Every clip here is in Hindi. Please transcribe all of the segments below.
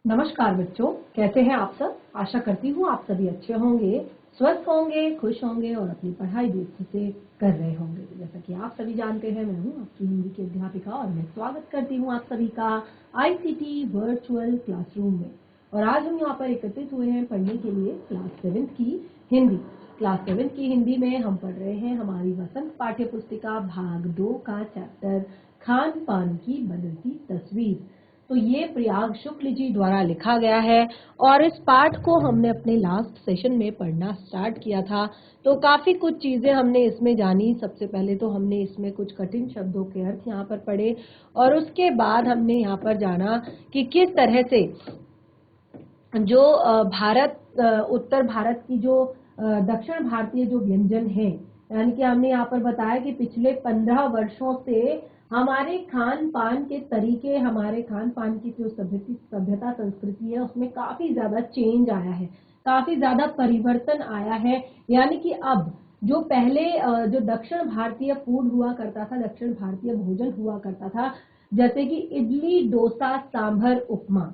नमस्कार बच्चों, कैसे हैं आप सब। आशा करती हूँ आप सभी अच्छे होंगे, स्वस्थ होंगे, खुश होंगे और अपनी पढ़ाई भी अच्छे से कर रहे होंगे। जैसा कि आप सभी जानते हैं, मैं हूँ आपकी हिंदी की अध्यापिका और मैं स्वागत करती हूँ आप सभी का आईसीटी वर्चुअल क्लासरूम में। और आज हम यहाँ पर एकत्रित हुए हैं पढ़ने के लिए क्लास 7 की हिंदी। क्लास 7 की हिंदी में हम पढ़ रहे हैं हमारी वसंत पाठ्य पुस्तिका भाग 2 का चैप्टर खान पान की बदलती तस्वीर। तो ये प्रयाग शुक्ल जी द्वारा लिखा गया है और इस पाठ को हमने अपने लास्ट सेशन में पढ़ना स्टार्ट किया था। तो काफी कुछ चीजें हमने इसमें जानी। सबसे पहले तो हमने इसमें कुछ कठिन शब्दों के अर्थ यहाँ पर पढ़े और उसके बाद हमने यहाँ पर जाना कि किस तरह से जो उत्तर भारत की जो दक्षिण भारतीय जो व्यंजन है, यानी कि हमने यहाँ पर बताया कि पिछले 15 वर्षों से हमारे खान पान के तरीके, हमारे खान पान की जो सभ्यता संस्कृति है उसमें काफी ज्यादा चेंज आया है, काफी ज्यादा परिवर्तन आया है। यानी कि अब जो पहले जो दक्षिण भारतीय फूड हुआ करता था, दक्षिण भारतीय भोजन हुआ करता था, जैसे कि इडली, डोसा, सांभर, उपमा,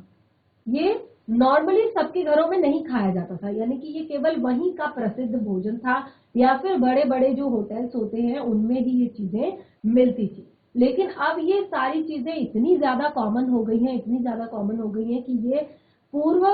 ये नॉर्मली सबके घरों में नहीं खाया जाता था। यानी कि ये केवल वहीं का प्रसिद्ध भोजन था या फिर बड़े बड़े जो होटल्स होते हैं उनमें ही ये चीजें मिलती थी। लेकिन अब ये सारी चीजें इतनी ज्यादा कॉमन हो गई हैं, इतनी ज्यादा कॉमन हो गई हैं कि ये पूर्व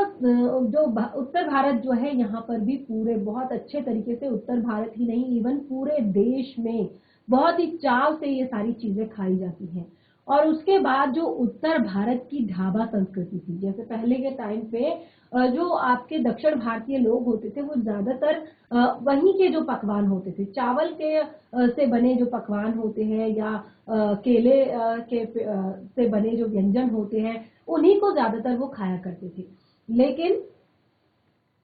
जो उत्तर भारत जो है यहाँ पर भी पूरे बहुत अच्छे तरीके से, उत्तर भारत ही नहीं इवन पूरे देश में बहुत ही चाव से ये सारी चीजें खाई जाती हैं। और उसके बाद जो उत्तर भारत की ढाबा संस्कृति थी, जैसे पहले के टाइम पे जो आपके दक्षिण भारतीय लोग होते थे वो ज्यादातर वहीं के जो पकवान होते थे, चावल के से बने जो पकवान होते हैं या केले से बने जो व्यंजन होते हैं उन्हीं को ज्यादातर वो खाया करते थे। लेकिन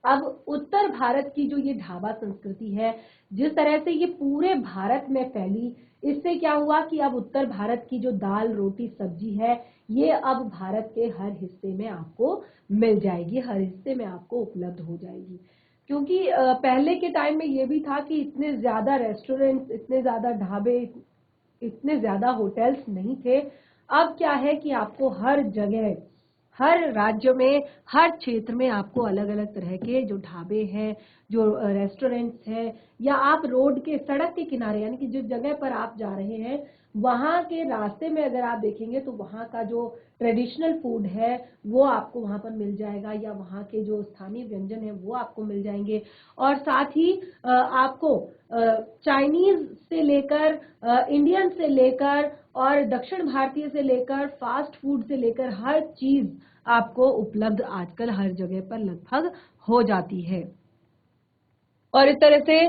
अब उत्तर भारत की जो ये ढाबा संस्कृति है, जिस तरह से ये पूरे भारत में फैली, इससे क्या हुआ कि अब उत्तर भारत की जो दाल, रोटी, सब्जी है ये अब भारत के हर हिस्से में आपको मिल जाएगी, हर हिस्से में आपको उपलब्ध हो जाएगी। क्योंकि पहले के टाइम में ये भी था कि इतने ज्यादा रेस्टोरेंट्स, इतने ज्यादा ढाबे, इतने ज्यादा होटल्स नहीं थे। अब क्या है कि आपको हर जगह, हर राज्य में, हर क्षेत्र में आपको अलग अलग तरह के जो ढाबे हैं, जो रेस्टोरेंट्स हैं, या आप रोड के, सड़क के किनारे, यानी कि जिस जगह पर आप जा रहे हैं वहां के रास्ते में अगर आप देखेंगे तो वहां का जो ट्रेडिशनल फूड है वो आपको वहां पर मिल जाएगा, या वहां के जो स्थानीय व्यंजन है वो आपको मिल जाएंगे। और साथ ही आपको चाइनीज से लेकर, इंडियन से लेकर और दक्षिण भारतीय से लेकर, फास्ट फूड से लेकर हर चीज आपको उपलब्ध आजकल हर जगह पर लगभग हो जाती है। और इस तरह से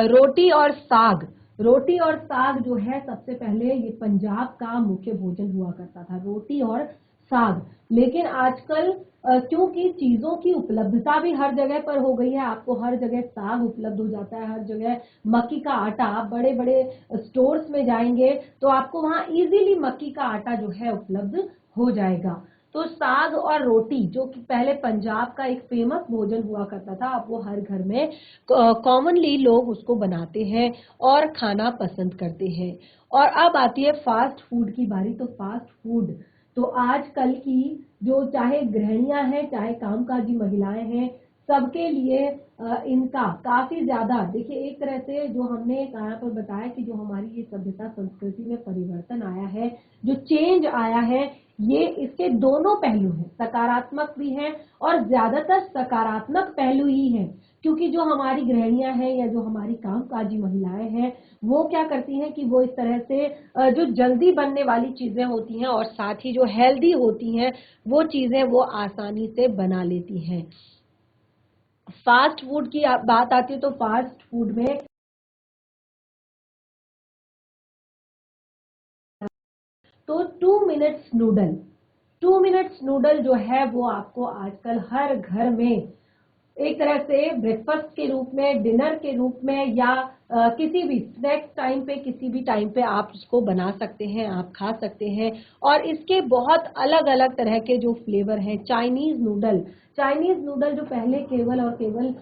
रोटी और साग, रोटी और साग जो है सबसे पहले ये पंजाब का मुख्य भोजन हुआ करता था, रोटी और साग। लेकिन आजकल क्योंकि चीजों की उपलब्धता भी हर जगह पर हो गई है, आपको हर जगह साग उपलब्ध हो जाता है, हर जगह मक्की का आटा, आप बड़े बड़े स्टोर्स में जाएंगे तो आपको वहां इजीली मक्की का आटा जो है उपलब्ध हो जाएगा। तो साग और रोटी जो कि पहले पंजाब का एक फेमस भोजन हुआ करता था, अब वो हर घर में कॉमनली लोग उसको बनाते हैं और खाना पसंद करते हैं। और अब आती है फास्ट फूड की बारी। तो फास्ट फूड तो आजकल की जो चाहे गृहिणियां हैं, चाहे कामकाजी महिलाएं हैं, सबके लिए इनका काफी ज्यादा, देखिए एक तरह से जो हमने यहाँ पर बताया कि जो हमारी ये सभ्यता संस्कृति में परिवर्तन आया है, जो चेंज आया है, ये इसके दोनों पहलू हैं, सकारात्मक भी हैं और ज्यादातर सकारात्मक पहलू ही हैं। क्योंकि जो हमारी गृहिणियां हैं या जो हमारी कामकाजी महिलाएं हैं वो क्या करती हैं कि वो इस तरह से जो जल्दी बनने वाली चीजें होती हैं और साथ ही जो हेल्दी होती हैं वो चीजें वो आसानी से बना लेती हैं। फास्ट फूड की बात आती है तो फास्ट फूड में तो 2 मिनट्स नूडल, 2 मिनट्स नूडल जो है वो आपको आजकल हर घर में एक तरह से ब्रेकफास्ट के रूप में, डिनर के रूप में, या किसी भी स्नैक्स टाइम पे, किसी भी टाइम पे आप उसको बना सकते हैं, आप खा सकते हैं। और इसके बहुत अलग अलग तरह के जो फ्लेवर हैं। चाइनीज नूडल, चाइनीज नूडल जो पहले केवल और केवल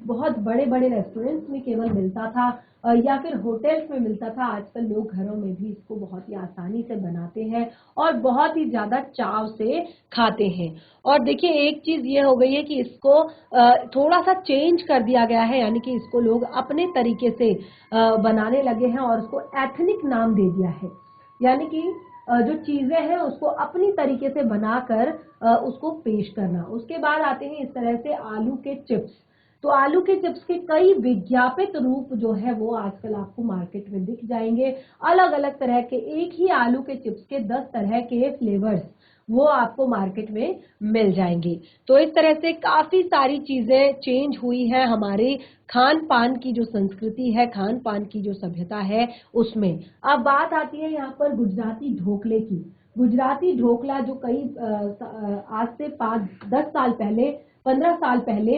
बहुत बड़े बड़े रेस्टोरेंट्स में केवल मिलता था, या फिर होटल्स में मिलता था, आजकल लोग घरों में भी इसको बहुत ही आसानी से बनाते हैं और बहुत ही ज़्यादा चाव से खाते हैं। और देखिए एक चीज़ ये हो गई है कि इसको थोड़ा सा चेंज कर दिया गया है, यानी कि इसको लोग अपने तरीके से बनाने लगे हैं और उसको एथनिक नाम दे दिया है। यानी कि जो चीज़ें हैं उसको अपनी तरीके से बनाकर उसको पेश करना। उसके बाद आते हैं इस तरह से आलू के चिप्स। तो आलू के चिप्स के कई विज्ञापित रूप जो है वो आजकल आपको मार्केट में दिख जाएंगे। अलग अलग तरह के एक ही आलू के चिप्स के 10 तरह के फ्लेवर्स वो आपको मार्केट में मिल जाएंगे। तो इस तरह से काफी सारी चीजें चेंज हुई है, हमारे खान पान की जो संस्कृति है, खान पान की जो सभ्यता है उसमें। अब बात आती है यहाँ पर गुजराती ढोकले की। गुजराती ढोकला जो कई आज से 5-10 साल पहले, 15 साल पहले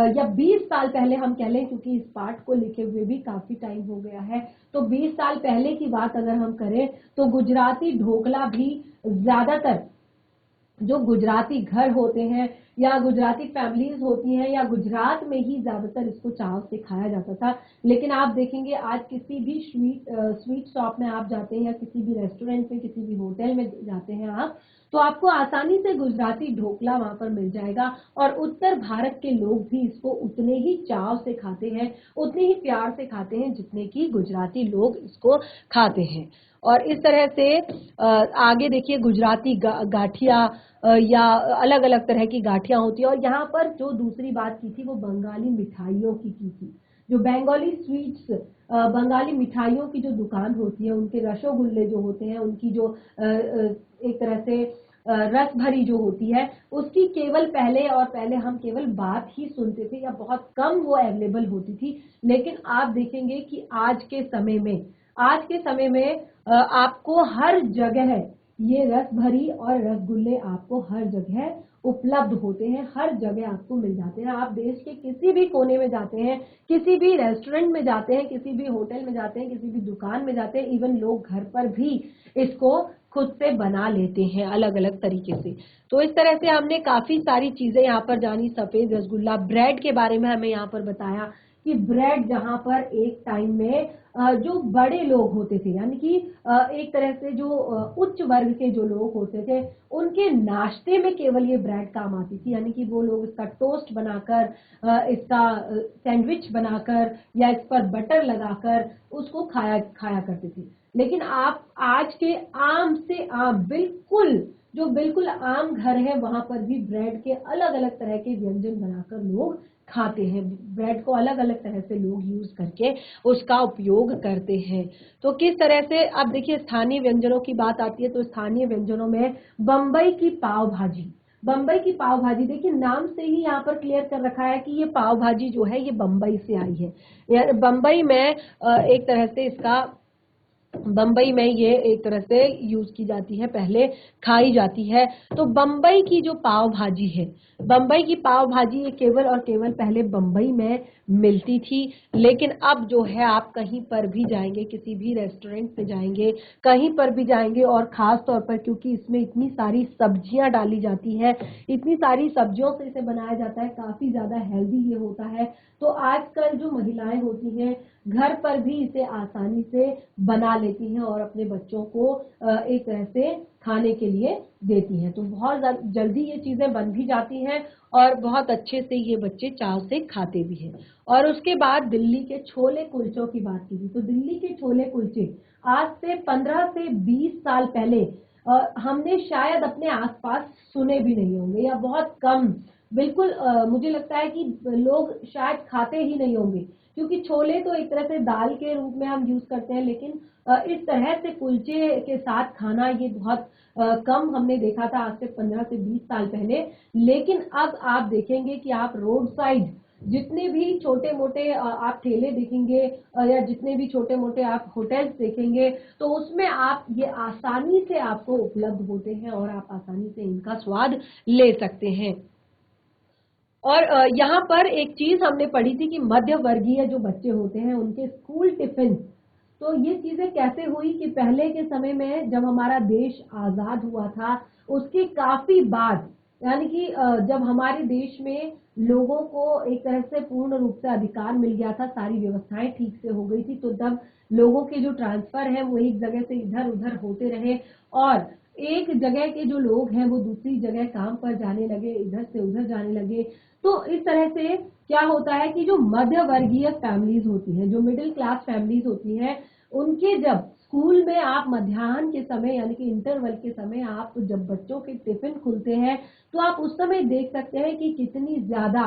या 20 साल पहले हम कह लें, क्योंकि इस पाठ को लिखे हुए भी काफी टाइम हो गया है, तो 20 साल पहले की बात अगर हम करें तो गुजराती ढोकला भी ज्यादातर जो गुजराती घर होते हैं या गुजराती फैमिलीज होती हैं या गुजरात में ही ज्यादातर इसको चाव से खाया जाता था। लेकिन आप देखेंगे आज किसी भी स्वीट शॉप में आप जाते हैं या किसी भी रेस्टोरेंट में, किसी भी होटल में जाते हैं आप, तो आपको आसानी से गुजराती ढोकला वहां पर मिल जाएगा। और उत्तर भारत के लोग भी इसको उतने ही चाव से खाते हैं, उतने ही प्यार से खाते हैं जितने कि गुजराती लोग इसको खाते हैं। और इस तरह से आगे देखिए गुजराती गाठिया या अलग अलग तरह की गाठियां होती है। और यहाँ पर जो दूसरी बात की थी वो बंगाली मिठाइयों की थी। जो बंगाली स्वीट्स, बंगाली मिठाइयों की जो दुकान होती है, उनके रसोगुल्ले जो होते हैं, उनकी जो एक तरह से रस भरी जो होती है, उसकी केवल पहले हम केवल बात ही सुनते थे या बहुत कम वो अवेलेबल होती थी। लेकिन आप देखेंगे कि आज के समय में आपको हर जगह ये रस भरी और रसगुल्ले आपको हर जगह उपलब्ध होते हैं, हर जगह आपको मिल जाते हैं। आप देश के किसी भी कोने में जाते हैं, किसी भी रेस्टोरेंट में जाते हैं, किसी भी होटल में जाते हैं, किसी भी दुकान में जाते हैं, इवन लोग घर पर भी इसको खुद से बना लेते हैं अलग अलग तरीके से। तो इस तरह से हमने काफी सारी चीजें यहाँ पर जानी। सफेद रसगुल्ला, ब्रेड के बारे में हमें यहाँ पर बताया कि ब्रेड जहां पर एक टाइम में जो बड़े लोग होते थे, यानी कि एक तरह से जो उच्च वर्ग के जो लोग होते थे, उनके नाश्ते में केवल ये ब्रेड काम आती थी। यानी कि वो लोग इसका टोस्ट बनाकर, इसका सैंडविच बनाकर या इस पर बटर लगाकर उसको खाया करते थे। लेकिन आप आज के आम से आम बिल्कुल आम घर है, वहां पर भी ब्रेड के अलग अलग तरह के व्यंजन बनाकर लोग खाते हैं। ब्रेड को अलग अलग तरह से लोग यूज करके उसका उपयोग करते हैं। तो किस तरह से, अब देखिए स्थानीय व्यंजनों की बात आती है तो स्थानीय व्यंजनों में बम्बई की पाव भाजी देखिए नाम से ही यहाँ पर क्लियर कर रखा है कि ये पाव भाजी जो है ये बम्बई से आई है। बम्बई में एक तरह से इसका बम्बई में ये एक तरह से यूज की जाती है, पहले खाई जाती है। तो बम्बई की जो पाव भाजी है, बम्बई की पाव भाजी ये केवल और केवल पहले बम्बई में मिलती थी। लेकिन अब जो है आप कहीं पर भी जाएंगे, किसी भी रेस्टोरेंट में जाएंगे, कहीं पर भी जाएंगे, और खास तौर पर क्योंकि इसमें इतनी सारी सब्जियां डाली जाती है, इतनी सारी सब्जियों से इसे बनाया जाता है, काफी ज्यादा हेल्दी ये होता है। तो आजकल जो महिलाएं होती हैं घर पर भी इसे आसानी से बना लेती हैं और अपने बच्चों को एक तरह से खाने के लिए देती हैं। तो बहुत जल्दी ये चीजें बन भी जाती हैं और बहुत अच्छे से ये बच्चे चाव से खाते भी हैं। और उसके बाद दिल्ली के छोले कुलचों की बात की थी। तो दिल्ली के छोले कुलचे आज से 15 से 20 साल पहले हमने शायद अपने आसपास सुने भी नहीं होंगे या बहुत कम, बिल्कुल मुझे लगता है कि लोग शायद खाते ही नहीं होंगे, क्योंकि छोले तो एक तरह से दाल के रूप में हम यूज करते हैं। लेकिन इस तरह से कुलचे के साथ खाना ये बहुत कम हमने देखा था आज से 15 से 20 साल पहले। लेकिन अब आप देखेंगे कि आप रोड साइड जितने भी छोटे मोटे आप ठेले देखेंगे या जितने भी छोटे मोटे आप होटल्स देखेंगे, तो उसमें आप ये आसानी से आपको उपलब्ध होते हैं और आप आसानी से इनका स्वाद ले सकते हैं। और यहाँ पर एक चीज हमने पढ़ी थी कि मध्य वर्गीय जो बच्चे होते हैं उनके स्कूल टिफिन, तो ये चीजें कैसे हुई कि पहले के समय में जब हमारा देश आजाद हुआ था उसके काफी बाद यानी कि जब हमारे देश में लोगों को एक तरह से पूर्ण रूप से अधिकार मिल गया था, सारी व्यवस्थाएं ठीक से हो गई थी, तो तब लोगों के जो ट्रांसफर है वो एक जगह से इधर उधर होते रहे और एक जगह के जो लोग हैं वो दूसरी जगह काम पर जाने लगे, इधर से उधर जाने लगे। तो इस तरह से क्या होता है कि जो मध्य वर्गीय फैमिलीज होती हैं, जो मिडिल क्लास फैमिलीज होती हैं, उनके जब स्कूल में आप मध्याह्न के समय यानी कि इंटरवल के समय आप जब बच्चों के टिफिन खुलते हैं, तो आप उस समय देख सकते हैं कि कितनी ज्यादा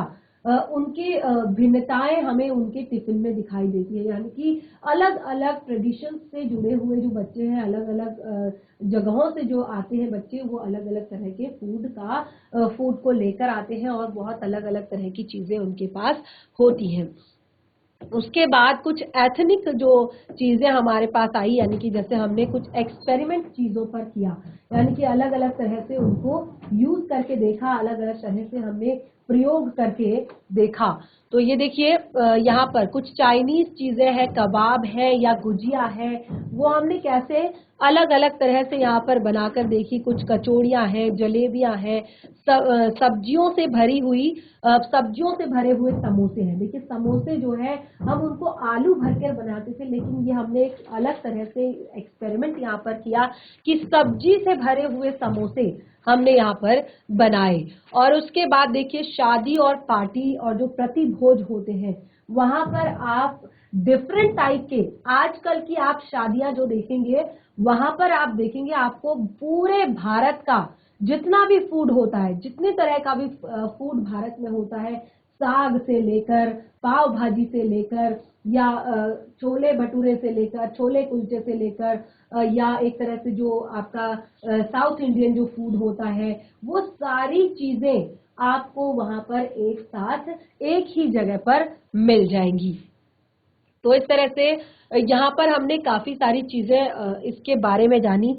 उनके भिन्नताएं हमें उनके टिफिन में दिखाई देती है। यानी कि अलग अलग ट्रेडिशन से जुड़े हुए जो बच्चे हैं, अलग अलग जगहों से जो आते हैं बच्चे, वो अलग अलग तरह के फूड को लेकर आते हैं और बहुत अलग अलग तरह की चीजें उनके पास होती हैं। उसके बाद कुछ एथनिक जो चीजें हमारे पास आई, यानी कि जैसे हमने कुछ एक्सपेरिमेंट चीजों पर किया, यानी कि अलग अलग तरह से उनको यूज करके देखा, अलग अलग तरह से हमने प्रयोग करके देखा। तो ये देखिए यहाँ पर कुछ चाइनीज चीजें हैं, कबाब है या गुजिया है, वो हमने कैसे अलग अलग तरह से यहाँ पर बनाकर देखी। कुछ कचौड़ियाँ हैं, जलेबियाँ हैं, सब्जियों से भरी हुई सब्जियों से भरे हुए समोसे हैं। देखिए समोसे जो है हम उनको आलू भरकर बनाते थे, लेकिन ये हमने एक अलग तरह से एक्सपेरिमेंट यहाँ पर किया कि सब्जी से भरे हुए समोसे हमने यहाँ पर बनाए। और उसके बाद देखिए शादी और पार्टी और जो प्रतिभोज होते हैं, वहां पर आप डिफरेंट टाइप के, आजकल की आप शादियां जो देखेंगे वहां पर आप देखेंगे आपको पूरे भारत का जितना भी फूड होता है, जितने तरह का भी फूड भारत में होता है, साग से लेकर पाव भाजी से लेकर या छोले भटूरे से लेकर, छोले कुलचे से लेकर या एक तरह से जो आपका साउथ इंडियन जो फूड होता है, वो सारी चीजें आपको वहां पर एक साथ एक ही जगह पर मिल जाएंगी। तो इस तरह से यहाँ पर हमने काफी सारी चीजें इसके बारे में जानी।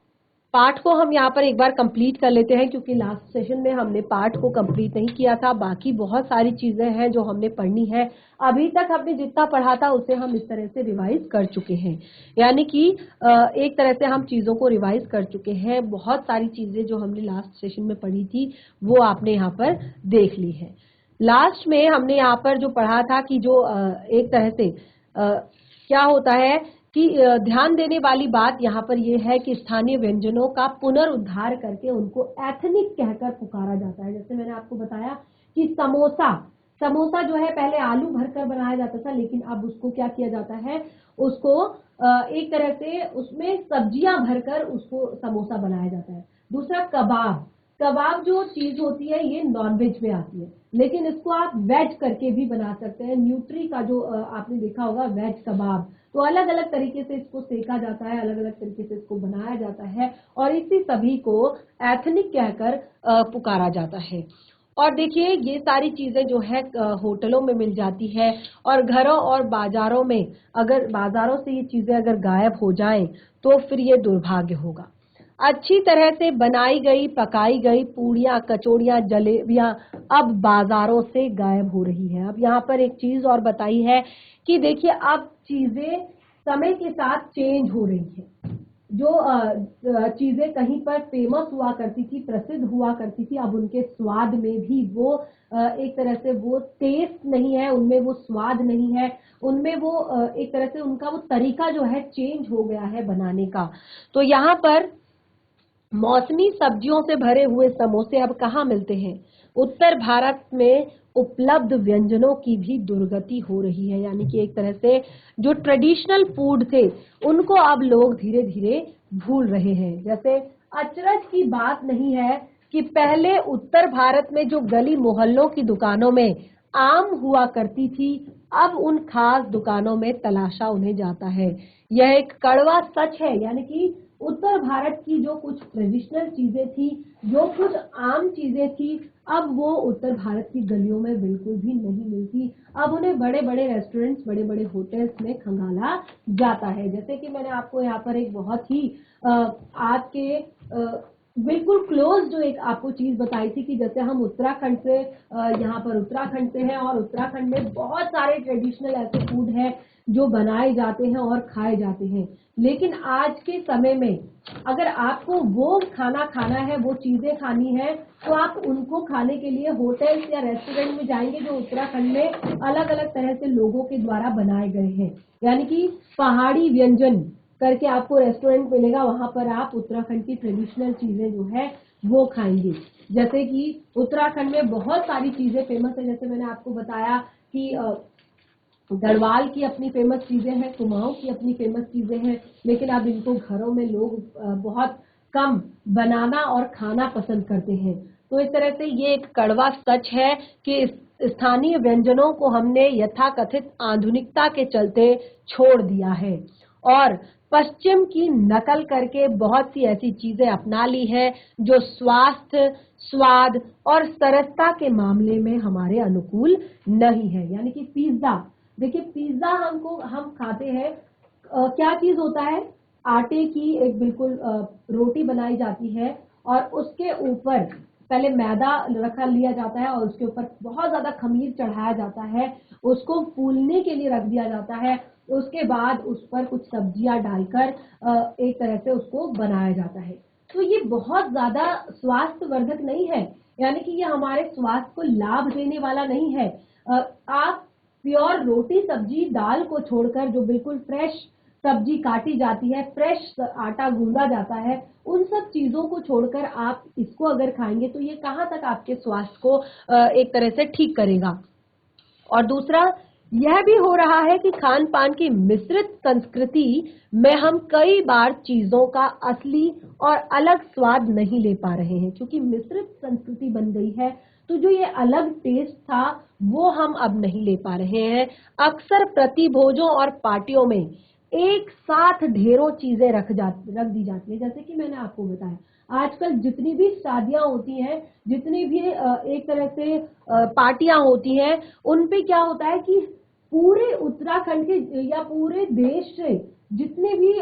पाठ को हम यहाँ पर एक बार कंप्लीट कर लेते हैं, क्योंकि लास्ट सेशन में हमने पाठ को कंप्लीट नहीं किया था। बाकी बहुत सारी चीजें हैं जो हमने पढ़नी है। अभी तक हमने जितना पढ़ा था उसे हम इस तरह से रिवाइज कर चुके हैं, यानी कि एक तरह से हम चीजों को रिवाइज कर चुके हैं। बहुत सारी चीजें जो हमने लास्ट सेशन में पढ़ी थी वो आपने यहाँ पर देख ली है। लास्ट में हमने यहाँ पर जो पढ़ा था कि जो एक तरह से क्या होता है कि ध्यान देने वाली बात यहाँ पर यह है कि स्थानीय व्यंजनों का पुनरुद्धार करके उनको एथनिक कहकर पुकारा जाता है। जैसे मैंने आपको बताया कि समोसा जो है पहले आलू भरकर बनाया जाता था, लेकिन अब उसको क्या किया जाता है, उसको एक तरह से उसमें सब्जियां भरकर उसको समोसा बनाया जाता है। दूसरा कबाब जो चीज होती है ये नॉनवेज में आती है, लेकिन इसको आप वेज करके भी बना सकते हैं। न्यूट्री का जो आपने देखा होगा वेज कबाब, तो अलग अलग तरीके से इसको सेका जाता है, अलग अलग तरीके से इसको बनाया जाता है और इसी सभी को एथनिक कहकर पुकारा जाता है। और देखिए ये सारी चीजें जो है होटलों में मिल जाती है और घरों और बाजारों में, अगर बाजारों से ये चीजें अगर गायब हो जाएं तो फिर ये दुर्भाग्य होगा। अच्छी तरह से बनाई गई पकाई गई पूड़ियाँ कचौड़ियाँ जलेबियाँ अब बाजारों से गायब हो रही है। अब यहाँ पर एक चीज और बताई है कि देखिए अब चीजें समय के साथ चेंज हो रही है। जो चीजें कहीं पर फेमस हुआ करती थी, प्रसिद्ध हुआ करती थी, अब उनके स्वाद में भी वो एक तरह से वो टेस्ट नहीं है, उनमें वो स्वाद नहीं है, उनमें वो एक तरह से उनका वो तरीका जो है चेंज हो गया है बनाने का। तो यहाँ पर मौसमी सब्जियों से भरे हुए समोसे अब कहाँ मिलते हैं? उत्तर भारत में उपलब्ध व्यंजनों की भी दुर्गति हो रही है, यानी कि एक तरह से जो ट्रेडिशनल फूड थे उनको अब लोग धीरे धीरे भूल रहे हैं। जैसे अचरज की बात नहीं है कि पहले उत्तर भारत में जो गली मोहल्लों की दुकानों में आम हुआ करती थी, अब उन खास दुकानों में तलाशा उन्हें जाता है। यह एक कड़वा सच है, यानी कि उत्तर भारत की जो कुछ ट्रेडिशनल चीजें थी, जो कुछ आम चीजें थी, अब वो उत्तर भारत की गलियों में बिल्कुल भी नहीं मिलती। अब उन्हें बड़े बड़े रेस्टोरेंट्स, बड़े बड़े होटल्स में खंगाला जाता है। जैसे कि मैंने आपको यहाँ पर एक बहुत ही आज के बिल्कुल क्लोज जो एक आपको चीज बताई थी कि जैसे हम उत्तराखंड से यहाँ पर उत्तराखंड से हैं और उत्तराखंड में बहुत सारे ट्रेडिशनल ऐसे फूड हैं जो बनाए जाते हैं और खाए जाते हैं। लेकिन आज के समय में अगर आपको वो खाना खाना है, वो चीजें खानी है, तो आप उनको खाने के लिए होटल्स या रेस्टोरेंट में जाएंगे जो उत्तराखंड में अलग अलग तरह से लोगों के द्वारा बनाए गए हैं। यानी कि पहाड़ी व्यंजन करके आपको रेस्टोरेंट मिलेगा, वहां पर आप उत्तराखंड की ट्रेडिशनल चीजें जो है वो खाएंगे। जैसे कि उत्तराखंड में बहुत सारी चीजें फेमस है, जैसे मैंने आपको बताया कि गढ़वाल की अपनी फेमस चीजें हैं, कुमाऊं की अपनी फेमस चीजें हैं, लेकिन अब इनको घरों में लोग बहुत कम बनाना और खाना पसंद करते हैं। तो इस तरह से ये एक कड़वा सच है कि स्थानीय व्यंजनों को हमने यथाकथित आधुनिकता के चलते छोड़ दिया है और पश्चिम की नकल करके बहुत सी ऐसी चीजें अपना ली है जो स्वास्थ्य, स्वाद और सरसता के मामले में हमारे अनुकूल नहीं है। यानी कि पिज्जा, देखिए पिज्जा हम खाते हैं, क्या चीज होता है, आटे की एक बिल्कुल रोटी बनाई जाती है और उसके ऊपर पहले मैदा रखा लिया जाता है और उसके ऊपर बहुत ज्यादा खमीर चढ़ाया जाता है, उसको फूलने के लिए रख दिया जाता है, उसके बाद उस पर कुछ सब्जियां डालकर एक तरह से उसको बनाया जाता है। तो ये बहुत ज्यादा स्वास्थ्यवर्धक नहीं है, यानी कि ये हमारे स्वास्थ्य को लाभ देने वाला नहीं है। आप प्योर रोटी सब्जी दाल को छोड़कर जो बिल्कुल फ्रेश सब्जी काटी जाती है, फ्रेश आटा गूंदा जाता है, उन सब चीजों को छोड़कर आप इसको अगर खाएंगे तो ये कहाँ तक आपके स्वास्थ्य को एक तरह से ठीक करेगा। और दूसरा यह भी हो रहा है कि खान पान की मिश्रित संस्कृति में हम कई बार चीजों का असली और अलग स्वाद नहीं ले पा रहे हैं, क्योंकि मिश्रित संस्कृति बन गई है तो जो ये अलग टेस्ट था वो हम अब नहीं ले पा रहे हैं। अक्सर प्रतिभोजों और पार्टियों में एक साथ ढेरों चीजें रख दी जाती है। जैसे कि मैंने आपको बताया आजकल जितनी भी शादियां होती हैं, जितनी भी एक तरह से पार्टियां होती हैं, उन पे क्या होता है कि पूरे उत्तराखंड के या पूरे देश से जितने भी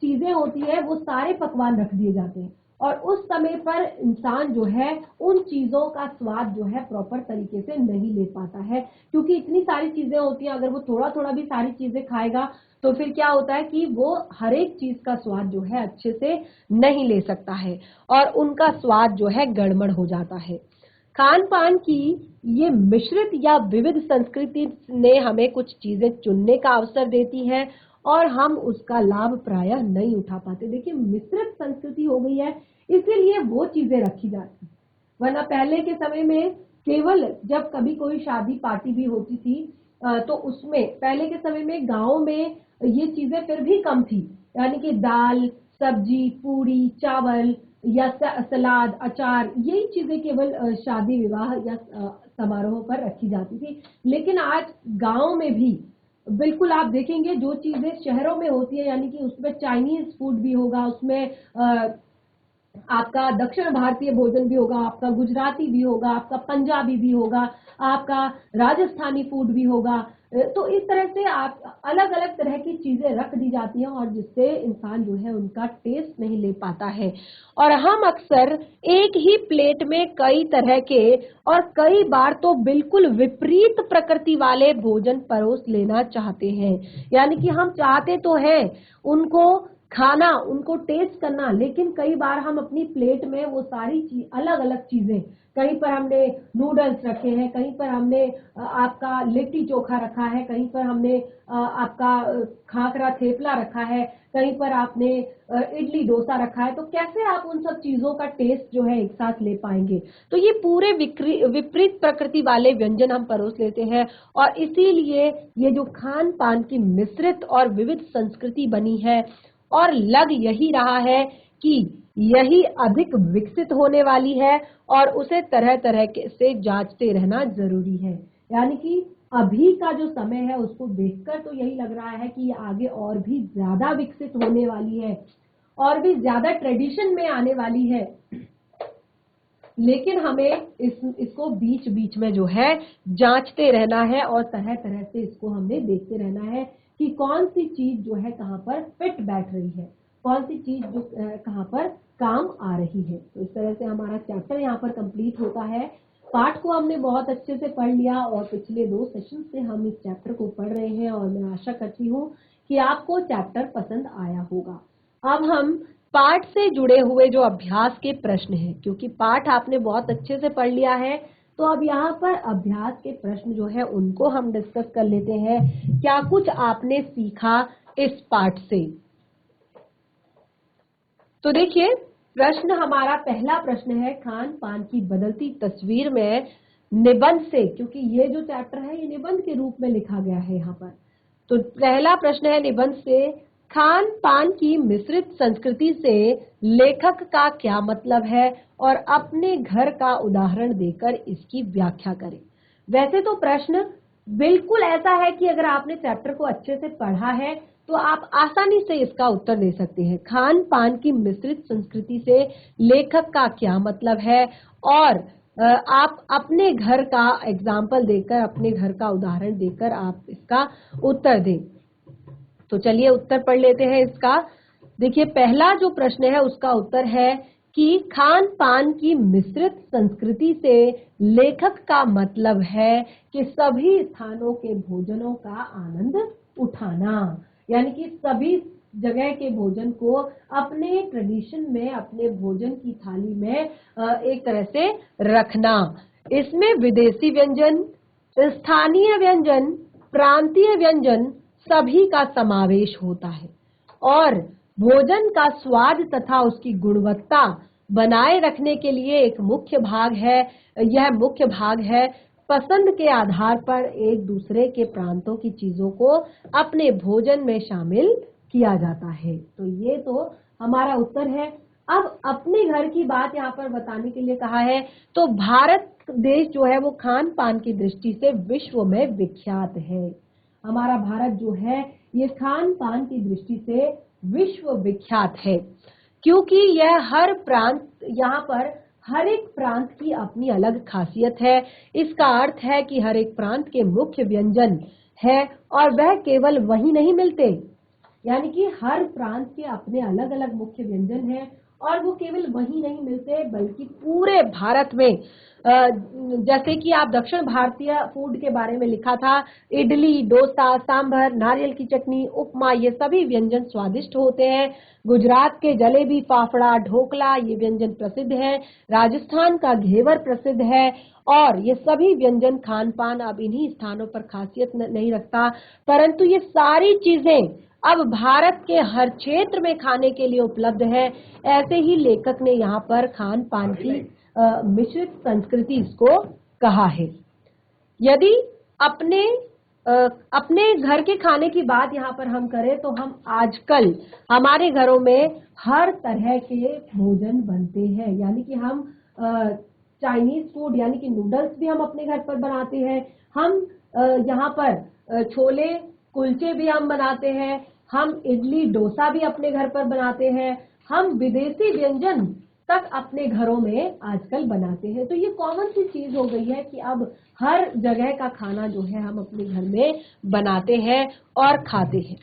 चीजें होती है वो सारे पकवान रख दिए जाते हैं और उस समय पर इंसान जो है उन चीजों का स्वाद जो है प्रॉपर तरीके से नहीं ले पाता है, क्योंकि इतनी सारी चीजें होती हैं, अगर वो थोड़ा थोड़ा भी सारी चीजें खाएगा तो फिर क्या होता है कि वो हर एक चीज का स्वाद जो है अच्छे से नहीं ले सकता है और उनका स्वाद जो है गड़बड़ हो जाता है। खान पान की ये मिश्रित या विविध संस्कृति ने हमें कुछ चीजें चुनने का अवसर देती है और हम उसका लाभ प्रायः नहीं उठा पाते। देखिए मिश्रित संस्कृति हो गई है इसीलिए वो चीजें रखी जाती, वरना पहले के समय में केवल जब कभी कोई शादी पार्टी भी होती थी तो उसमें पहले के समय में गाँव में ये चीजें फिर भी कम थी, यानी कि दाल सब्जी पूरी चावल या सलाद अचार यही चीजें केवल शादी विवाह या समारोह पर रखी जाती थी। लेकिन आज गांव में भी बिल्कुल आप देखेंगे जो चीजें शहरों में होती है, यानी कि उसमें चाइनीज फूड भी होगा, उसमें आपका दक्षिण भारतीय भोजन भी होगा, आपका गुजराती भी होगा, आपका पंजाबी भी होगा, आपका राजस्थानी फूड भी होगा। तो इस तरह से आप अलग अलग तरह की चीजें रख दी जाती हैं और जिससे इंसान जो है उनका टेस्ट नहीं ले पाता है और हम अक्सर एक ही प्लेट में कई तरह के और कई बार तो बिल्कुल विपरीत प्रकृति वाले भोजन परोस लेना चाहते हैं। यानी कि हम चाहते तो हैं उनको खाना, उनको टेस्ट करना, लेकिन कई बार हम अपनी प्लेट में वो सारी चीज अलग अलग चीजें, कहीं पर हमने नूडल्स रखे हैं, कहीं पर हमने आपका लिट्टी चोखा रखा है, कहीं पर हमने आपका खाकरा थेपला रखा है, कहीं पर आपने इडली डोसा रखा है, तो कैसे आप उन सब चीजों का टेस्ट जो है एक साथ ले पाएंगे। तो ये पूरे विपरीत प्रकृति वाले व्यंजन हम परोस लेते हैं और इसीलिए ये जो खान पान की मिश्रित और विविध संस्कृति बनी है और लग यही रहा है कि यही अधिक विकसित होने वाली है और उसे तरह तरह के से जांचते रहना जरूरी है। यानी कि अभी का जो समय है उसको देखकर तो यही लग रहा है कि ये आगे और भी ज्यादा विकसित होने वाली है और भी ज्यादा ट्रेडिशन में आने वाली है, लेकिन हमें इसको बीच बीच में जो है जांचते रहना है और तरह तरह से इसको हमें देखते रहना है कि कौन सी चीज जो है कहाँ पर फिट बैठ रही है, कौन सी चीज जो कहाँ पर काम आ रही है। तो इस तरह से हमारा चैप्टर यहाँ पर कंप्लीट होता है। पाठ को हमने बहुत अच्छे से पढ़ लिया और पिछले 2 सेशन से हम इस चैप्टर को पढ़ रहे हैं और मैं आशा करती हूँ कि आपको चैप्टर पसंद आया होगा। अब हम पाठ से जुड़े हुए जो अभ्यास के प्रश्न हैं, क्योंकि पाठ आपने बहुत अच्छे से पढ़ लिया है, तो अब यहाँ पर अभ्यास के प्रश्न जो है उनको हम डिस्कस कर लेते हैं। क्या कुछ आपने सीखा इस पाठ से? तो देखिए, प्रश्न हमारा पहला प्रश्न है खान पान की बदलती तस्वीर में निबंध से, क्योंकि ये जो चैप्टर है ये निबंध के रूप में लिखा गया है यहाँ पर। तो पहला प्रश्न है निबंध से, खान पान की मिश्रित संस्कृति से लेखक का क्या मतलब है और अपने घर का उदाहरण देकर इसकी व्याख्या करें। वैसे तो प्रश्न बिल्कुल ऐसा है कि अगर आपने चैप्टर को अच्छे से पढ़ा है तो आप आसानी से इसका उत्तर दे सकते हैं। खान पान की मिश्रित संस्कृति से लेखक का क्या मतलब है और आप अपने घर का एग्जाम्पल देकर, अपने घर का उदाहरण देकर आप इसका उत्तर दें। तो चलिए उत्तर पढ़ लेते हैं इसका। देखिए, पहला जो प्रश्न है उसका उत्तर है कि खान पान की मिश्रित संस्कृति से लेखक का मतलब है कि सभी स्थानों के भोजनों का आनंद उठाना, यानी कि सभी जगह के भोजन को अपने ट्रेडिशन में, अपने भोजन की थाली में एक तरह से रखना। इसमें विदेशी व्यंजन, स्थानीय व्यंजन, प्रांतीय व्यंजन सभी का समावेश होता है और भोजन का स्वाद तथा उसकी गुणवत्ता बनाए रखने के लिए एक मुख्य भाग है, यह मुख्य भाग है पसंद के आधार पर एक दूसरे के प्रांतों की चीजों को अपने भोजन में शामिल किया जाता है। तो ये तो हमारा उत्तर है। अब अपने घर की बात यहाँ पर बताने के लिए कहा है, तो भारत देश जो है वो खान पान की दृष्टि से विश्व में विख्यात है। हमारा भारत जो है ये खान पान की दृष्टि से विश्व विख्यात है, क्योंकि यह हर प्रांत, यहाँ पर हर एक प्रांत की अपनी अलग खासियत है। इसका अर्थ है कि हर एक प्रांत के मुख्य व्यंजन है और वह केवल वहीं नहीं मिलते, यानी कि हर प्रांत के अपने अलग अलग मुख्य व्यंजन हैं और वो केवल वहीं नहीं मिलते बल्कि पूरे भारत में, जैसे कि आप दक्षिण भारतीय फूड के बारे में लिखा था, इडली, डोसा, सांभर, नारियल की चटनी, उपमा, ये सभी व्यंजन स्वादिष्ट होते हैं। गुजरात के जलेबी, फाफड़ा, ढोकला ये व्यंजन प्रसिद्ध हैं। राजस्थान का घेवर प्रसिद्ध है और ये सभी व्यंजन खान पान अब इन्हीं स्थानों पर खासियत नहीं रखता, परंतु ये सारी चीजें अब भारत के हर क्षेत्र में खाने के लिए उपलब्ध है। ऐसे ही लेखक ने यहाँ पर खान पान की मिश्रित संस्कृति इसको कहा है। यदि अपने घर के खाने की बात यहाँ पर हम करें तो हम आजकल हमारे घरों में हर तरह के भोजन बनते हैं, यानी कि हम चाइनीज फूड यानी कि नूडल्स भी हम अपने घर पर बनाते हैं। हम यहाँ पर छोले कुलचे भी हम बनाते हैं, हम इडली डोसा भी अपने घर पर बनाते हैं, हम विदेशी व्यंजन तक अपने घरों में आजकल बनाते हैं। तो ये कॉमन सी चीज हो गई है कि अब हर जगह का खाना जो है हम अपने घर में बनाते हैं और खाते हैं।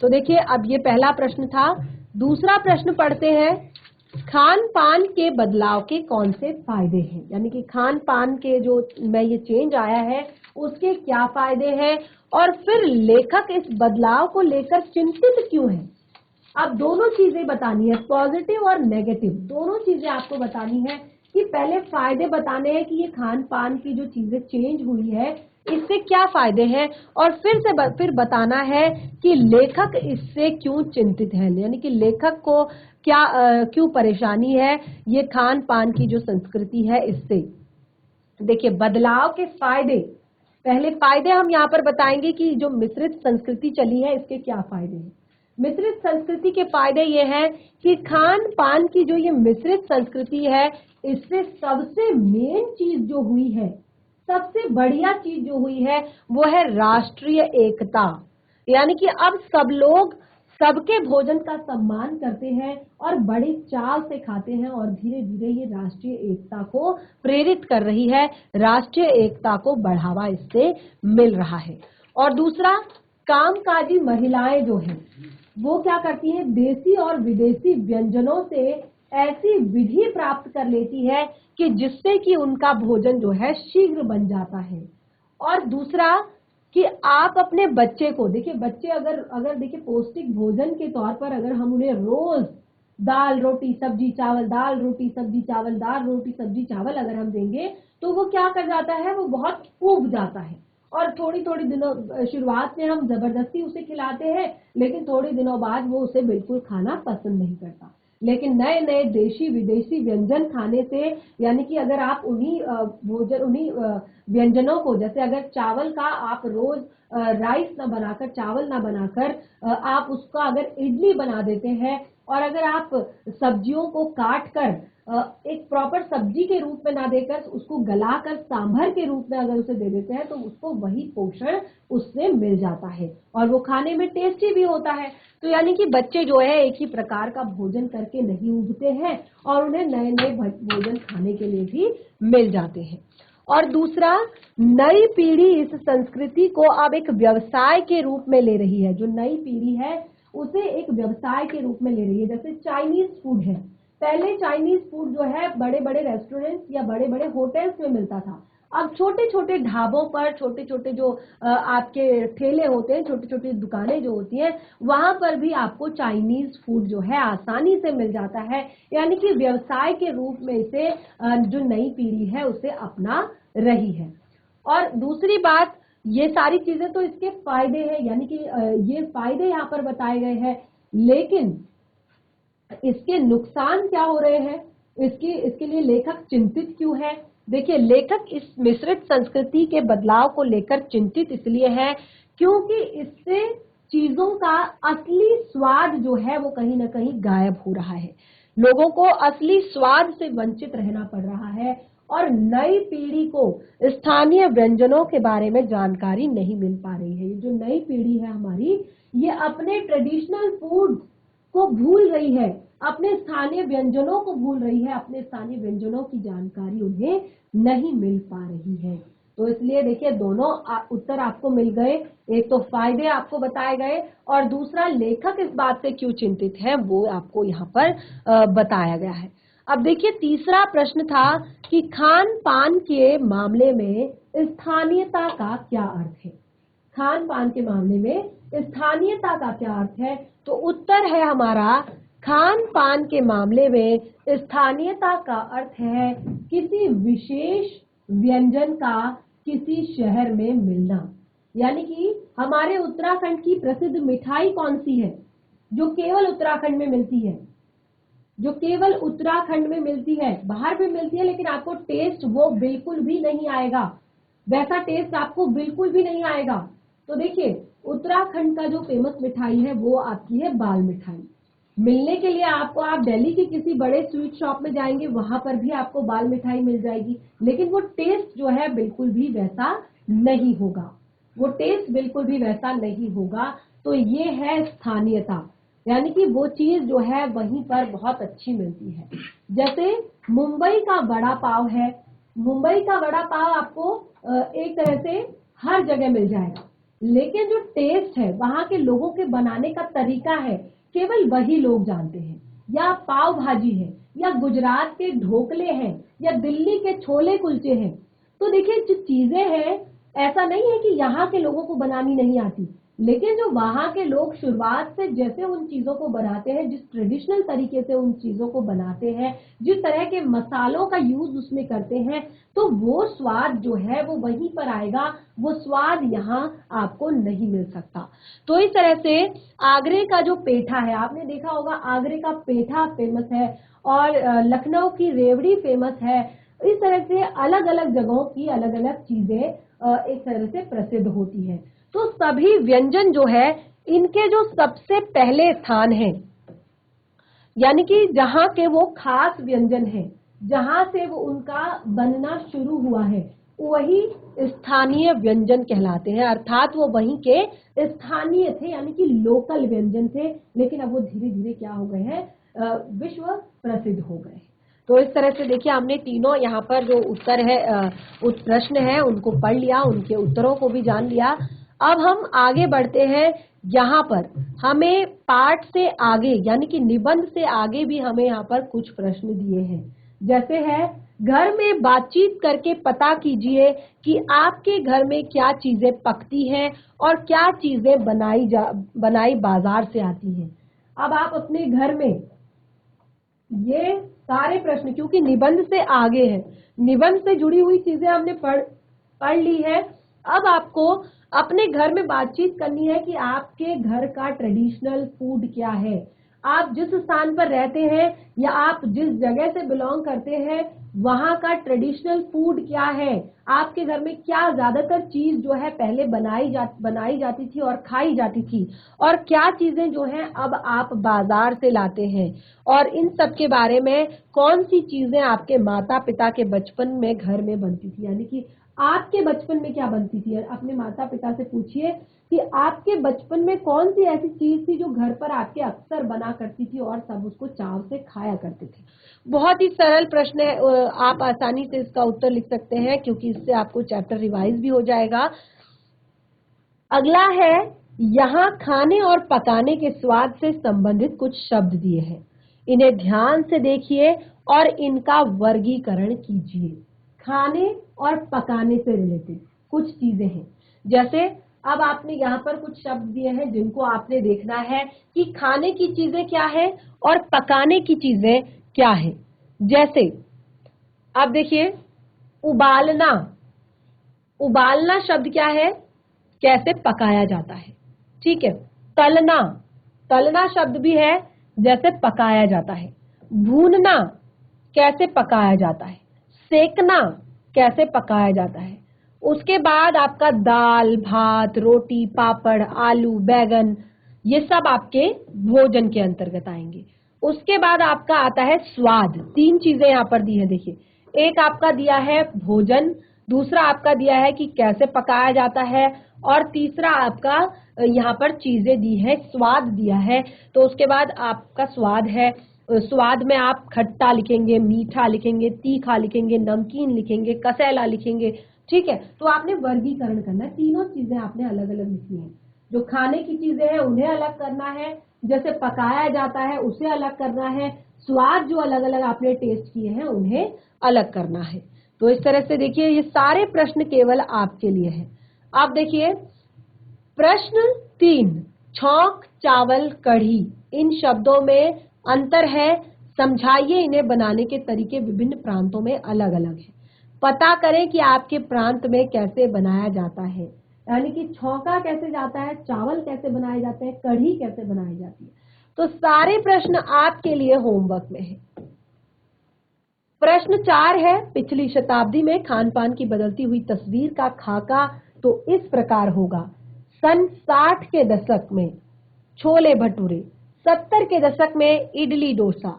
तो देखिए, अब ये पहला प्रश्न था। दूसरा प्रश्न पढ़ते हैं, खान पान के बदलाव के कौन से फायदे हैं, यानी कि खान पान के जो में ये चेंज आया है उसके क्या फायदे हैं और फिर लेखक इस बदलाव को लेकर चिंतित क्यों है। अब दोनों चीजें बतानी है, पॉजिटिव और नेगेटिव दोनों चीजें आपको बतानी है कि पहले फायदे बताने हैं कि ये खान पान की जो चीजें चेंज हुई है इससे क्या फायदे हैं और फिर बताना है कि लेखक इससे क्यों चिंतित है, यानी कि लेखक को क्या क्यों परेशानी है ये खान पान की जो संस्कृति है इससे। देखिए, बदलाव के फायदे, पहले फायदे हम यहाँ पर बताएंगे कि जो मिश्रित संस्कृति चली है इसके क्या फायदे हैं। मिश्रित संस्कृति के फायदे ये हैं कि खान पान की जो ये मिश्रित संस्कृति है इससे सबसे मेन चीज जो हुई है, सबसे बढ़िया चीज जो हुई है वो है राष्ट्रीय एकता, यानी कि अब सब लोग सबके भोजन का सम्मान करते हैं और बड़े चाव से खाते हैं और धीरे धीरे ये राष्ट्रीय एकता को प्रेरित कर रही है, राष्ट्रीय एकता को बढ़ावा इससे मिल रहा है। और दूसरा, कामकाजी महिलाएं जो हैं वो क्या करती हैं, देसी और विदेशी व्यंजनों से ऐसी विधि प्राप्त कर लेती है कि जिससे कि उनका भोजन जो है शीघ्र बन जाता है। और दूसरा कि आप अपने बच्चे को देखिए, बच्चे अगर देखिए पौष्टिक भोजन के तौर पर अगर हम उन्हें रोज दाल रोटी सब्जी चावल, दाल रोटी सब्जी चावल, दाल रोटी सब्जी चावल अगर हम देंगे तो वो क्या कर जाता है, वो बहुत ऊब जाता है। और थोड़ी थोड़ी दिनों शुरुआत में हम जबरदस्ती उसे खिलाते हैं, लेकिन थोड़े दिनों बाद वो उसे बिल्कुल खाना पसंद नहीं करता। लेकिन नए नए देशी विदेशी व्यंजन खाने से, यानी कि अगर आप उन्हीं व्यंजनों को, जैसे अगर चावल का आप रोज राइस ना बनाकर, चावल ना बनाकर आप उसका अगर इडली बना देते हैं, और अगर आप सब्जियों को काट कर एक प्रॉपर सब्जी के रूप में ना देकर उसको गलाकर सांभर के रूप में अगर उसे दे देते हैं, तो उसको वही पोषण उससे मिल जाता है और वो खाने में टेस्टी भी होता है। तो यानी कि बच्चे जो है एक ही प्रकार का भोजन करके नहीं उगते हैं और उन्हें नए नए भोजन खाने के लिए भी मिल जाते हैं। और दूसरा, नई पीढ़ी इस संस्कृति को अब एक व्यवसाय के रूप में ले रही है। जो नई पीढ़ी है उसे एक व्यवसाय के रूप में ले रही है। जैसे चाइनीज फूड है, पहले चाइनीज फूड जो है बड़े बड़े रेस्टोरेंट्स या बड़े बड़े होटल्स में मिलता था। अब छोटे छोटे ढाबों पर, छोटे छोटे जो आपके ठेले होते हैं, छोटी छोटी दुकानें जो होती हैं, वहां पर भी आपको चाइनीज फूड जो है आसानी से मिल जाता है। यानी कि व्यवसाय के रूप में इसे जो नई पीढ़ी है उसे अपना रही है। और दूसरी बात, ये सारी चीजें तो इसके फायदे हैं, यानी कि ये फायदे यहाँ पर बताए गए हैं, लेकिन इसके नुकसान क्या हो रहे हैं, इसके लिए लेखक चिंतित क्यों है? देखिए, लेखक इस मिश्रित संस्कृति के बदलाव को लेकर चिंतित इसलिए है क्योंकि इससे चीजों का असली स्वाद जो है वो कहीं ना कहीं गायब हो रहा है। लोगों को असली स्वाद से वंचित रहना पड़ रहा है और नई पीढ़ी को स्थानीय व्यंजनों के बारे में जानकारी नहीं मिल पा रही है। जो नई पीढ़ी है हमारी, ये अपने ट्रेडिशनल फूड को भूल रही है, अपने स्थानीय व्यंजनों को भूल रही है, अपने स्थानीय व्यंजनों की जानकारी उन्हें नहीं मिल पा रही है। तो इसलिए देखिए, दोनों उत्तर आपको मिल गए। एक तो फायदे आपको बताए गए और दूसरा लेखक इस बात से क्यों चिंतित है वो आपको यहाँ पर बताया गया है। अब देखिए, तीसरा प्रश्न था कि खान पान के मामले में स्थानीयता का क्या अर्थ है। खान पान के मामले में स्थानीयता का क्या अर्थ है? तो उत्तर है हमारा, खान पान के मामले में स्थानीयता का अर्थ है किसी विशेष व्यंजन का किसी शहर में मिलना। यानी कि हमारे उत्तराखंड की प्रसिद्ध मिठाई कौन सी है जो केवल उत्तराखंड में मिलती है? जो केवल उत्तराखंड में मिलती है, बाहर भी मिलती है लेकिन आपको टेस्ट वो बिल्कुल भी नहीं आएगा, वैसा टेस्ट आपको बिल्कुल भी नहीं आएगा। तो देखिए, उत्तराखंड का जो फेमस मिठाई है वो आपकी है बाल मिठाई। मिलने के लिए आपको, आप दिल्ली की किसी बड़े स्वीट शॉप में जाएंगे, वहां पर भी आपको बाल मिठाई मिल जाएगी, लेकिन वो टेस्ट जो है बिल्कुल भी वैसा नहीं होगा, वो टेस्ट बिल्कुल भी वैसा नहीं होगा। तो ये है स्थानीयता, यानी कि वो चीज जो है वहीं पर बहुत अच्छी मिलती है। जैसे मुंबई का वड़ा पाव है, मुंबई का वड़ा पाव आपको एक तरह से हर जगह मिल जाएगा, लेकिन जो टेस्ट है, वहां के लोगों के बनाने का तरीका है, केवल वही लोग जानते हैं। या पाव भाजी है, या गुजरात के ढोकले हैं, या दिल्ली के छोले कुलचे हैं। तो देखिए, जो चीजें हैं, ऐसा नहीं है कि यहाँ के लोगों को बनानी नहीं आती, लेकिन जो वहां के लोग शुरुआत से जैसे उन चीजों को बनाते हैं, जिस ट्रेडिशनल तरीके से उन चीजों को बनाते हैं, जिस तरह के मसालों का यूज उसमें करते हैं, तो वो स्वाद जो है वो वहीं पर आएगा, वो स्वाद यहाँ आपको नहीं मिल सकता। तो इस तरह से आगरे का जो पेठा है, आपने देखा होगा आगरे का पेठा फेमस है और लखनऊ की रेवड़ी फेमस है। इस तरह से अलग अलग जगहों की अलग अलग चीजें एक तरह से प्रसिद्ध होती है। तो सभी व्यंजन जो है, इनके जो सबसे पहले स्थान है, यानी कि जहां के वो खास व्यंजन है, जहां से वो उनका बनना शुरू हुआ है, वही स्थानीय व्यंजन कहलाते हैं। अर्थात वो वहीं के स्थानीय थे, यानी कि लोकल व्यंजन थे, लेकिन अब वो धीरे धीरे क्या हो गए हैं, विश्व प्रसिद्ध हो गए। तो इस तरह से देखिए, हमने तीनों यहाँ पर जो उत्तर है, प्रश्न है, उनको पढ़ लिया, उनके उत्तरों को भी जान लिया। अब हम आगे बढ़ते हैं। यहाँ पर हमें पाठ से आगे यानी कि निबंध से आगे भी हमें यहाँ पर कुछ प्रश्न दिए हैं। जैसे है, घर में बातचीत करके पता कीजिए कि आपके घर में क्या चीजें पकती हैं और क्या चीजें बनाई बाजार से आती हैं। अब आप अपने घर में ये सारे प्रश्न, क्योंकि निबंध से आगे है, निबंध से जुड़ी हुई चीजें हमने पढ़ ली है। अब आपको अपने घर में बातचीत करनी है कि आपके घर का ट्रेडिशनल फूड क्या है, आप जिस स्थान पर रहते हैं या आप जिस जगह से बिलोंग करते हैं वहां का ट्रेडिशनल फूड क्या है, आपके घर में क्या ज्यादातर चीज जो है पहले बनाई जाती थी और खाई जाती थी, और क्या चीजें जो हैं अब आप बाजार से लाते हैं, और इन सब के बारे में कौन सी चीजें आपके माता पिता के बचपन में घर में बनती थी, यानी कि आपके बचपन में क्या बनती थी। अपने माता पिता से पूछिए कि आपके बचपन में कौन सी ऐसी चीज थी जो घर पर आपके अक्सर बना करती थी और सब उसको चाव से खाया करते थे। बहुत ही सरल प्रश्न है, आप आसानी से इसका उत्तर लिख सकते हैं क्योंकि इससे आपको चैप्टर रिवाइज भी हो जाएगा। अगला है, यहाँ खाने और पकाने के स्वाद से संबंधित कुछ शब्द दिए हैं, इन्हें ध्यान से देखिए और इनका वर्गीकरण कीजिए। खाने और पकाने से रिलेटेड कुछ चीजें हैं। जैसे अब आपने यहाँ पर कुछ शब्द दिए हैं जिनको आपने देखना है कि खाने की चीजें क्या है और पकाने की चीजें क्या है। जैसे अब देखिए, उबालना, उबालना शब्द क्या है, कैसे पकाया जाता है, ठीक है। तलना, तलना शब्द भी है, जैसे पकाया जाता है। भूनना, कैसे पकाया जाता है। सेकना, कैसे पकाया जाता है। उसके बाद आपका दाल, भात, रोटी, पापड़, आलू, बैगन, ये सब आपके भोजन के अंतर्गत आएंगे। उसके बाद आपका आता है स्वाद। तीन चीजें यहाँ पर दी है, देखिए, एक आपका दिया है भोजन, दूसरा आपका दिया है कि कैसे पकाया जाता है, और तीसरा आपका यहाँ पर चीजें दी है, स्वाद दिया है। तो उसके बाद आपका स्वाद है, स्वाद में आप खट्टा लिखेंगे, मीठा लिखेंगे, तीखा लिखेंगे, नमकीन लिखेंगे, कसैला लिखेंगे, ठीक है। तो आपने वर्गीकरण करना है, तीनों चीजें आपने अलग अलग लिखनी है। जो खाने की चीजें हैं उन्हें अलग करना है, जैसे पकाया जाता है उसे अलग करना है, स्वाद जो अलग अलग आपने टेस्ट किए हैं उन्हें अलग करना है। तो इस तरह से देखिए, ये सारे प्रश्न केवल आपके लिए हैं। आप देखिए प्रश्न 3, छौंक, चावल, कढ़ी, इन शब्दों में अंतर है, समझाइए इन्हें बनाने के तरीके विभिन्न प्रांतों में अलग अलग है। पता करें कि आपके प्रांत में कैसे बनाया जाता है, यानी कि छौंका कैसे जाता है, चावल कैसे बनाए जाते हैं, कढ़ी कैसे बनाई जाती है। तो सारे प्रश्न आपके लिए होमवर्क में है। प्रश्न 4 है, पिछली शताब्दी में खान पान की बदलती हुई तस्वीर का खाका तो इस प्रकार होगा। सन 60 के दशक में छोले भटूरे, 70 के दशक में इडली डोसा,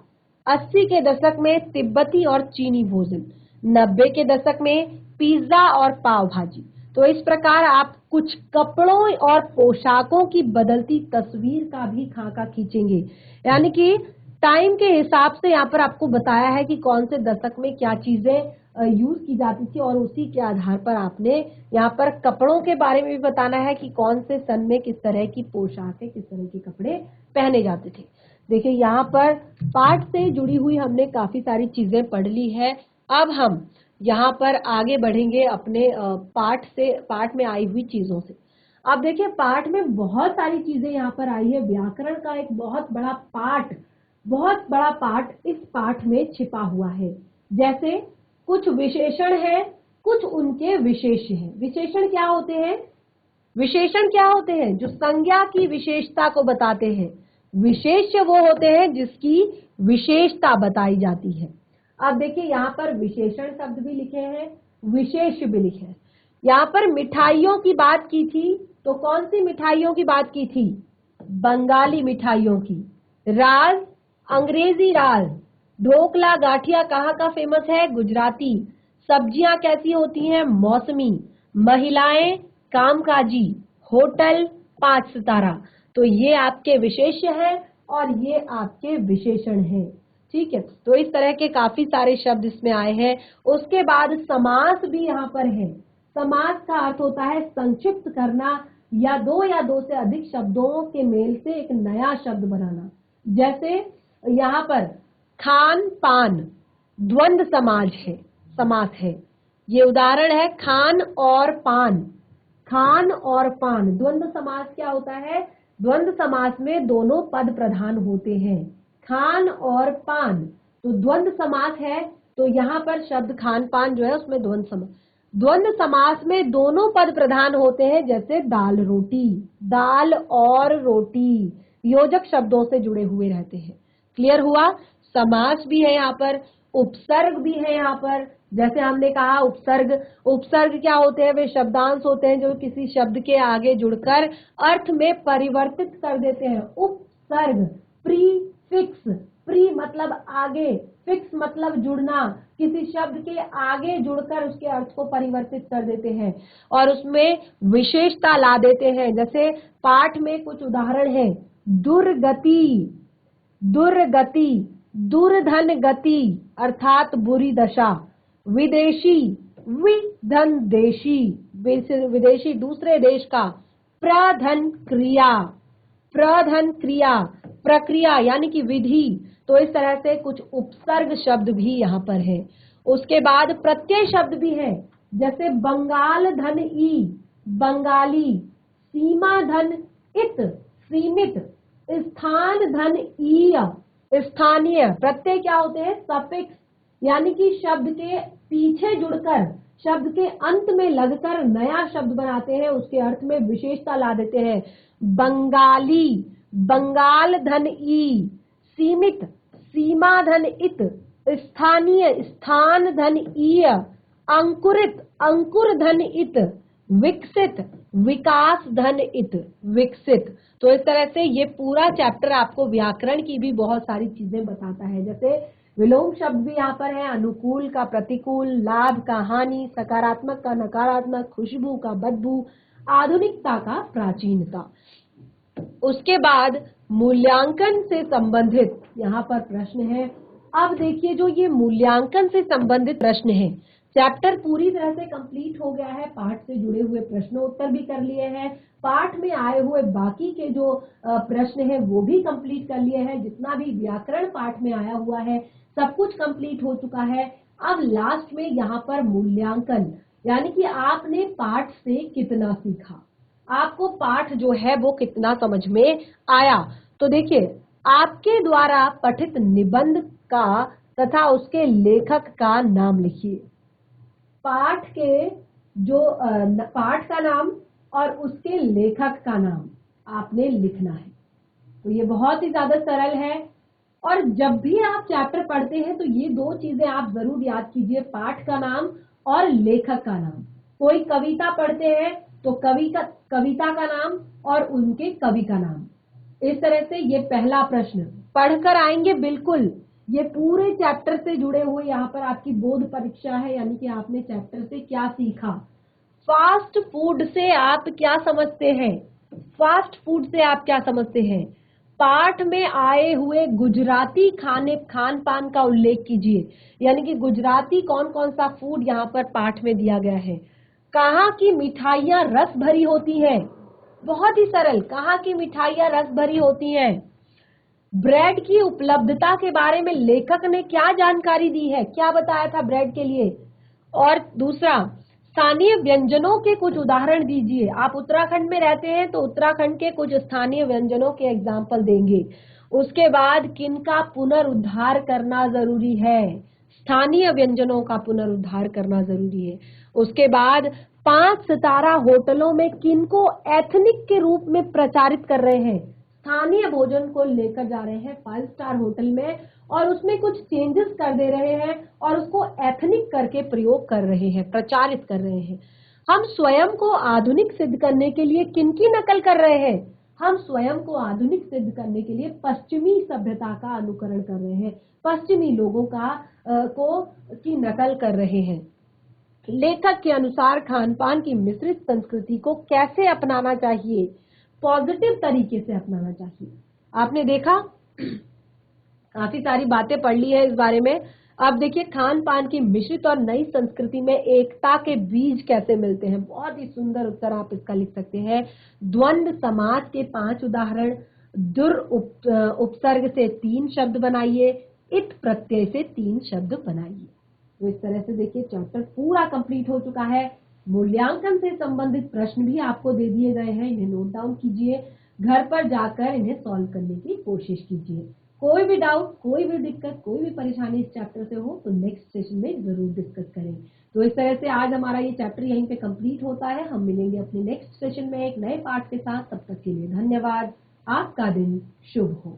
80 के दशक में तिब्बती और चीनी भोजन, 90 के दशक में पिज्जा और पाव भाजी। तो इस प्रकार आप कुछ कपड़ों और पोशाकों की बदलती तस्वीर का भी खाका खींचेंगे, यानी कि टाइम के हिसाब से यहाँ पर आपको बताया है कि कौन से दशक में क्या चीजें यूज की जाती थी, और उसी के आधार पर आपने यहाँ पर कपड़ों के बारे में भी बताना है कि कौन से सन में किस तरह की पोशाकें, किस तरह के कपड़े पहने जाते थे। देखिए यहाँ पर पाठ से जुड़ी हुई हमने काफी सारी चीजें पढ़ ली है। अब हम यहाँ पर आगे बढ़ेंगे अपने पाठ में आई हुई चीजों से। अब देखिए पाठ में बहुत सारी चीजें यहाँ पर आई है। व्याकरण का एक बहुत बड़ा पाठ इस पाठ में छिपा हुआ है। जैसे कुछ विशेषण है, कुछ उनके विशेष्य हैं। विशेषण क्या होते हैं? विशेषण क्या होते हैं? जो संज्ञा की विशेषता को बताते हैं। विशेष्य वो होते हैं जिसकी विशेषता बताई जाती है। अब देखिए यहाँ पर विशेषण शब्द भी लिखे हैं, विशेष्य भी लिखे हैं। यहाँ पर मिठाइयों की बात की थी, तो कौन सी मिठाइयों की बात की थी? बंगाली मिठाइयों की। राज, अंग्रेजी राज। ढोकला, गाठिया कहाँ का फेमस है? गुजराती। सब्जियां कैसी होती हैं? मौसमी। महिलाएं कामकाजी। होटल 5 सितारा। तो ये आपके विशेष्य हैं और ये आपके विशेषण हैं, ठीक है। तो इस तरह के काफी सारे शब्द इसमें आए हैं। उसके बाद समास भी यहाँ पर है। समास का अर्थ होता है संक्षिप्त करना, या दो से अधिक शब्दों के मेल से एक नया शब्द बनाना। जैसे यहाँ पर खान पान द्वंद्व समास है। ये उदाहरण है खान और पान। खान और पान द्वंद्व समास क्या होता है? द्वंद्व समास में दोनों पद प्रधान होते हैं। खान और पान तो द्वंद्व समास है, तो यहाँ पर शब्द खान पान जो है उसमें द्वंद्व समास में दोनों पद प्रधान होते हैं। जैसे दाल रोटी, दाल और रोटी योजक शब्दों से जुड़े हुए रहते हैं। क्लियर हुआ? समास भी है यहाँ पर, उपसर्ग भी है यहाँ पर। जैसे हमने कहा उपसर्ग क्या होते हैं? वे शब्दांश होते हैं जो किसी शब्द के आगे जुड़कर अर्थ में परिवर्तित कर देते हैं। उपसर्ग, प्रीफिक्स, प्री मतलब आगे, फिक्स मतलब जुड़ना, किसी शब्द के आगे जुड़कर उसके अर्थ को परिवर्तित कर देते हैं और उसमें विशेषता ला देते हैं। जैसे पाठ में कुछ उदाहरण हैं। दुर्गति, दुर्धन गति अर्थात बुरी दशा। विदेशी, विधन देशी, विदेशी दूसरे देश का। प्रधन क्रिया, प्रक्रिया यानी कि विधि। तो इस तरह से कुछ उपसर्ग शब्द भी यहाँ पर है। उसके बाद प्रत्यय शब्द भी है। जैसे बंगाल धन ई, बंगाली। सीमा धन इत, सीमित। स्थान धन ईय, स्थानीय। प्रत्यय क्या होते हैं? सफिक्स, यानी कि शब्द के पीछे जुड़कर, शब्द के अंत में लगकर नया शब्द बनाते हैं, उसके अर्थ में विशेषता ला देते हैं। बंगाली, बंगाल धन ई। सीमित, सीमा धन इत। स्थानीय, स्थान धन ईय। अंकुरित, अंकुर धन इत। विकसित, विकास धन इत, विकसित। तो इस तरह से ये पूरा चैप्टर आपको व्याकरण की भी बहुत सारी चीजें बताता है। जैसे विलोम शब्द भी यहाँ पर है। अनुकूल का प्रतिकूल, लाभ का हानि, सकारात्मक का नकारात्मक, खुशबू का बदबू, आधुनिकता का प्राचीनता। उसके बाद मूल्यांकन से संबंधित यहाँ पर प्रश्न है। अब देखिए, जो ये मूल्यांकन से संबंधित प्रश्न है, चैप्टर पूरी तरह से कंप्लीट हो गया है। पाठ से जुड़े हुए प्रश्नोत्तर भी कर लिए हैं, पाठ में आए हुए बाकी के जो प्रश्न हैं वो भी कंप्लीट कर लिए हैं। जितना भी व्याकरण पाठ में आया हुआ है सब कुछ कंप्लीट हो चुका है। अब लास्ट में यहाँ पर मूल्यांकन, यानी कि आपने पाठ से कितना सीखा, आपको पाठ जो है वो कितना समझ में आया। तो देखिए, आपके द्वारा पठित निबंध का तथा उसके लेखक का नाम लिखिए। पाठ के जो पाठ का नाम और उसके लेखक का नाम आपने लिखना है। तो ये बहुत ही ज्यादा सरल है। और जब भी आप चैप्टर पढ़ते हैं तो ये दो चीजें आप जरूर याद कीजिए, पाठ का नाम और लेखक का नाम। कोई कविता पढ़ते हैं तो कविता का नाम और उनके कवि का नाम। इस तरह से ये पहला प्रश्न पढ़कर आएंगे। बिल्कुल ये पूरे चैप्टर से जुड़े हुए यहाँ पर आपकी बोध परीक्षा है, यानी कि आपने चैप्टर से क्या सीखा। फास्ट फूड से आप क्या समझते हैं? फास्ट फूड से आप क्या समझते हैं? पाठ में आए हुए गुजराती खान पान का उल्लेख कीजिए, यानी कि गुजराती कौन कौन सा फूड यहाँ पर पाठ में दिया गया है। कहाँ की मिठाइयाँ रस भरी होती हैं? बहुत ही सरल, कहाँ की मिठाइयाँ रस भरी होती हैं। ब्रेड की उपलब्धता के बारे में लेखक ने क्या जानकारी दी है, क्या बताया था ब्रेड के लिए। और दूसरा, स्थानीय व्यंजनों के कुछ उदाहरण दीजिए। आप उत्तराखंड में रहते हैं तो उत्तराखंड के कुछ स्थानीय व्यंजनों के एग्जाम्पल देंगे। उसके बाद किनका पुनरुद्धार करना जरूरी है? स्थानीय व्यंजनों का पुनरुद्धार करना जरूरी है। उसके बाद 5 सितारा होटलों में किनको एथनिक के रूप में प्रचारित कर रहे हैं? स्थानीय भोजन को लेकर जा रहे हैं 5 स्टार होटल में और उसमें कुछ चेंजेस कर दे रहे हैं और उसको एथनिक करके प्रयोग कर रहे हैं, प्रचारित कर रहे हैं। हम स्वयं को आधुनिक सिद्ध करने के लिए किनकी नकल कर रहे हैं? हम स्वयं को आधुनिक सिद्ध करने के लिए पश्चिमी सभ्यता का अनुकरण कर रहे हैं, पश्चिमी लोगों की नकल कर रहे हैं। लेखक के अनुसार खान पान की मिश्रित संस्कृति को कैसे अपनाना चाहिए? पॉजिटिव तरीके से अपनाना चाहिए। आपने देखा, काफी सारी बातें पढ़ ली है इस बारे में। अब देखिए खान पान की मिश्रित और नई संस्कृति में एकता के बीज कैसे मिलते हैं। बहुत ही सुंदर उत्तर आप इसका लिख सकते हैं। द्वंद्व समाज के 5 उदाहरण, उपसर्ग से 3 शब्द बनाइए, इत प्रत्यय से 3 शब्द बनाइए। तो इस तरह से देखिए चैप्टर पूरा कंप्लीट हो चुका है। मूल्यांकन से संबंधित प्रश्न भी आपको दे दिए गए हैं, इन्हें नोट डाउन कीजिए, घर पर जाकर इन्हें सॉल्व करने की कोशिश कीजिए। कोई भी डाउट, कोई भी दिक्कत, कोई भी परेशानी इस चैप्टर से हो तो नेक्स्ट सेशन में जरूर डिस्कस करें। तो इस तरह से आज हमारा ये चैप्टर यहीं पे कंप्लीट होता है। हम मिलेंगे अपने नेक्स्ट सेशन में एक नए पार्ट के साथ। तब तक के लिए धन्यवाद। आपका दिन शुभ हो।